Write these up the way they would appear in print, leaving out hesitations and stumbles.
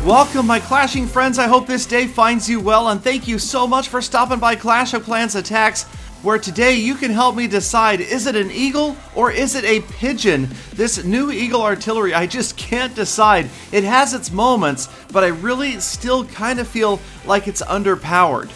Welcome, my clashing friends. I hope this day finds you well, and thank you so much for stopping by Clash of Clans Attacks, where today you can help me decide, is it an eagle or is it a pigeon? This new eagle artillery, I just can't decide. It has its moments, but I really still kind of feel like it's underpowered.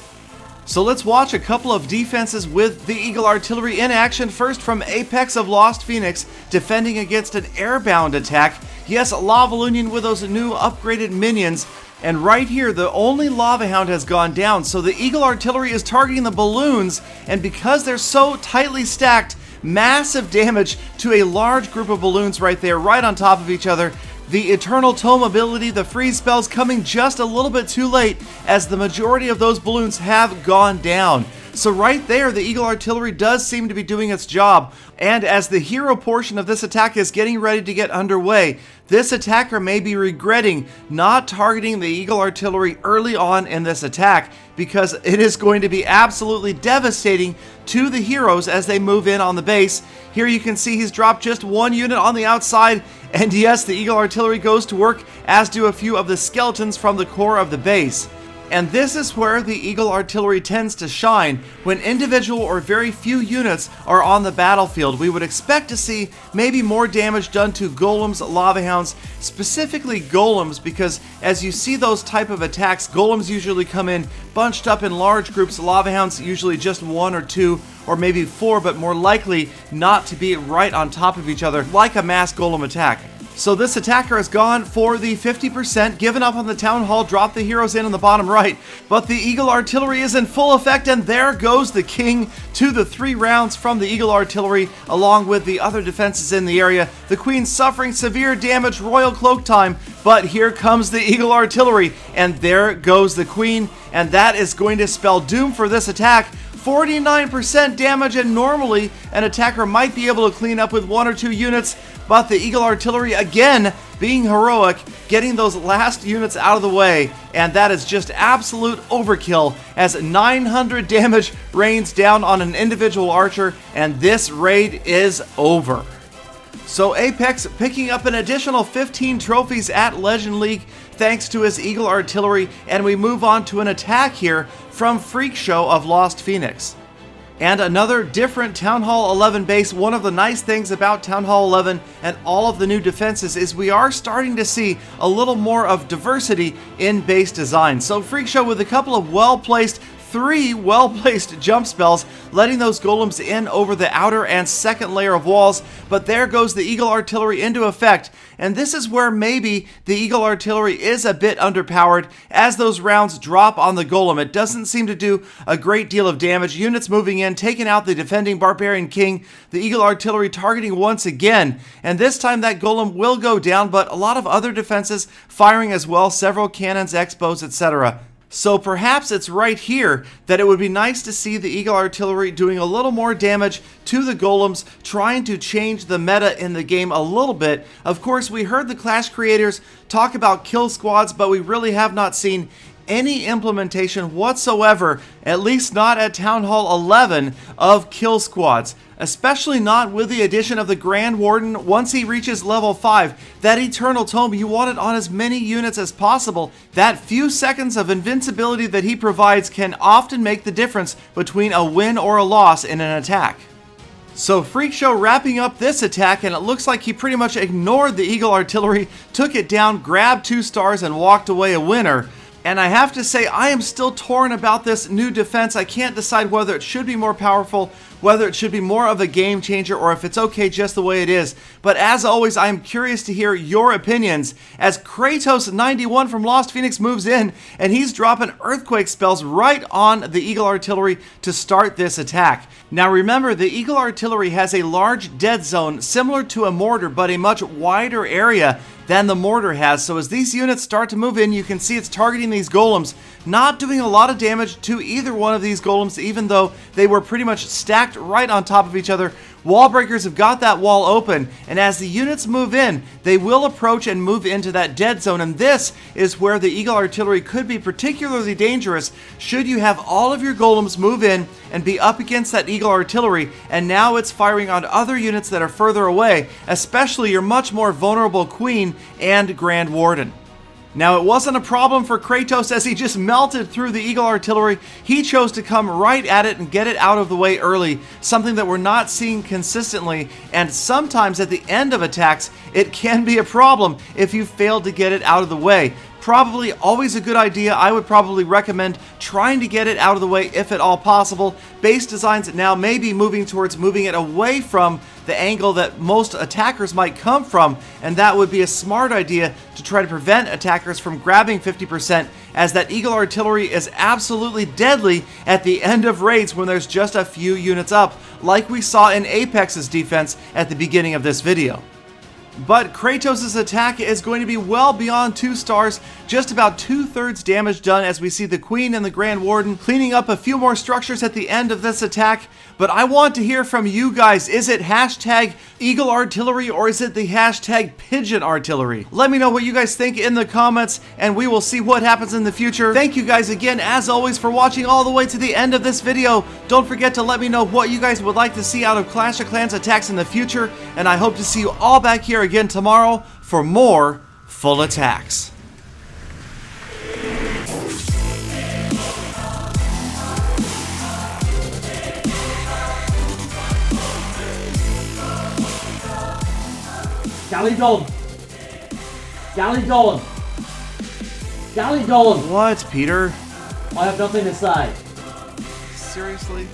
So let's watch a couple of defenses with the eagle artillery in action. First, from Apex of Lost Phoenix, defending against an airbound attack. Yes, Lava Union with those new upgraded minions. And right here, the only Lava Hound has gone down, so the eagle artillery is targeting the balloons, and because they're so tightly stacked, massive damage to a large group of balloons right there, right on top of each other. The Eternal Tome ability, the freeze spells, coming just a little bit too late, as the majority of those balloons have gone down. So right there, the eagle artillery does seem to be doing its job, and as the hero portion of this attack is getting ready to get underway, this attacker may be regretting not targeting the eagle artillery early on in this attack, because it is going to be absolutely devastating to the heroes as they move in on the base. Here you can see he's dropped just one unit on the outside, and yes, the eagle artillery goes to work, as do a few of the skeletons from the core of the base. And this is where the eagle artillery tends to shine. When individual or very few units are on the battlefield, we would expect to see maybe more damage done to golems, lava hounds, specifically golems, because as you see those type of attacks, golems usually come in bunched up in large groups, lava hounds usually just one or two or maybe four, but more likely not to be right on top of each other like a mass golem attack. So this attacker has gone for the 50%, given up on the Town Hall, dropped the heroes in on the bottom right, but the eagle artillery is in full effect, and there goes the king to the 3 rounds from the eagle artillery, along with the other defenses in the area. The queen suffering severe damage, royal cloak time, but here comes the eagle artillery, and there goes the queen, and that is going to spell doom for this attack. 49% damage, and normally an attacker might be able to clean up with 1 or 2 units, but the eagle artillery again being heroic, getting those last units out of the way, and that is just absolute overkill as 900 damage rains down on an individual archer, and this raid is over. So Apex picking up an additional 15 trophies at Legend League thanks to his eagle artillery, and we move on to an attack here from Freak Show of Lost Phoenix. And another different Town Hall 11 base. One of the nice things about Town Hall 11 and all of the new defenses is we are starting to see a little more of diversity in base design. So Freak Show with a couple of well-placed, 3 well-placed jump spells, letting those golems in over the outer and second layer of walls, but there goes the eagle artillery into effect, and this is where maybe the eagle artillery is a bit underpowered as those rounds drop on the golem. It doesn't seem to do a great deal of damage. Units moving in, taking out the defending Barbarian King, the eagle artillery targeting once again, and this time that golem will go down, but a lot of other defenses firing as well, several cannons, X-bows, etc. So perhaps it's right here that it would be nice to see the eagle artillery doing a little more damage to the golems, trying to change the meta in the game a little bit. Of course, we heard the Clash creators talk about kill squads, but we really have not seen any implementation whatsoever, at least not at Town Hall 11, of kill squads, especially not with the addition of the Grand Warden. Once he reaches level 5, that Eternal Tome, you want it on as many units as possible. That few seconds of invincibility that he provides can often make the difference between a win or a loss in an attack. So Freak Show wrapping up this attack, and it looks like he pretty much ignored the eagle artillery, took it down, grabbed 2 stars, and walked away a winner. And I have to say, I am still torn about this new defense. I can't decide whether it should be more powerful, whether it should be more of a game changer, or if it's okay just the way it is. But as always, I am curious to hear your opinions as Kratos91 from Lost Phoenix moves in, and he's dropping earthquake spells right on the eagle artillery to start this attack. Now remember, the eagle artillery has a large dead zone similar to a mortar, but a much wider area than the mortar has. So as these units start to move in, you can see it's targeting these golems, not doing a lot of damage to either one of these golems, even though they were pretty much stacked right on top of each other. Wall breakers have got that wall open, and as the units move in, they will approach and move into that dead zone, and this is where the eagle artillery could be particularly dangerous should you have all of your golems move in and be up against that eagle artillery, and now it's firing on other units that are further away, especially your much more vulnerable Queen and Grand Warden. Now, it wasn't a problem for Kratos as he just melted through the Eagle artillery. He chose to come right at it and get it out of the way early, something that we're not seeing consistently, and sometimes at the end of attacks, it can be a problem if you failed to get it out of the way. Probably always a good idea. I would probably recommend trying to get it out of the way if at all possible. Base designs now may be moving towards moving it away from the angle that most attackers might come from, and that would be a smart idea to try to prevent attackers from grabbing 50%, as that Eagle artillery is absolutely deadly at the end of raids when there's just a few units up, like we saw in Apex's defense at the beginning of this video. But Kratos' attack is going to be well beyond 2 stars, just about 2/3 damage done as we see the Queen and the Grand Warden cleaning up a few more structures at the end of this attack. But I want to hear from you guys. Is it hashtag Eagle Artillery or is it the hashtag Pigeon Artillery? Let me know what you guys think in the comments and we will see what happens in the future. Thank you guys again, as always, for watching all the way to the end of this video. Don't forget to let me know what you guys would like to see out of Clash of Clans attacks in the future, and I hope to see you all back here again tomorrow for more full attacks. Galadon! Galadon! Galadon! What, Peter? I have nothing to say. Seriously?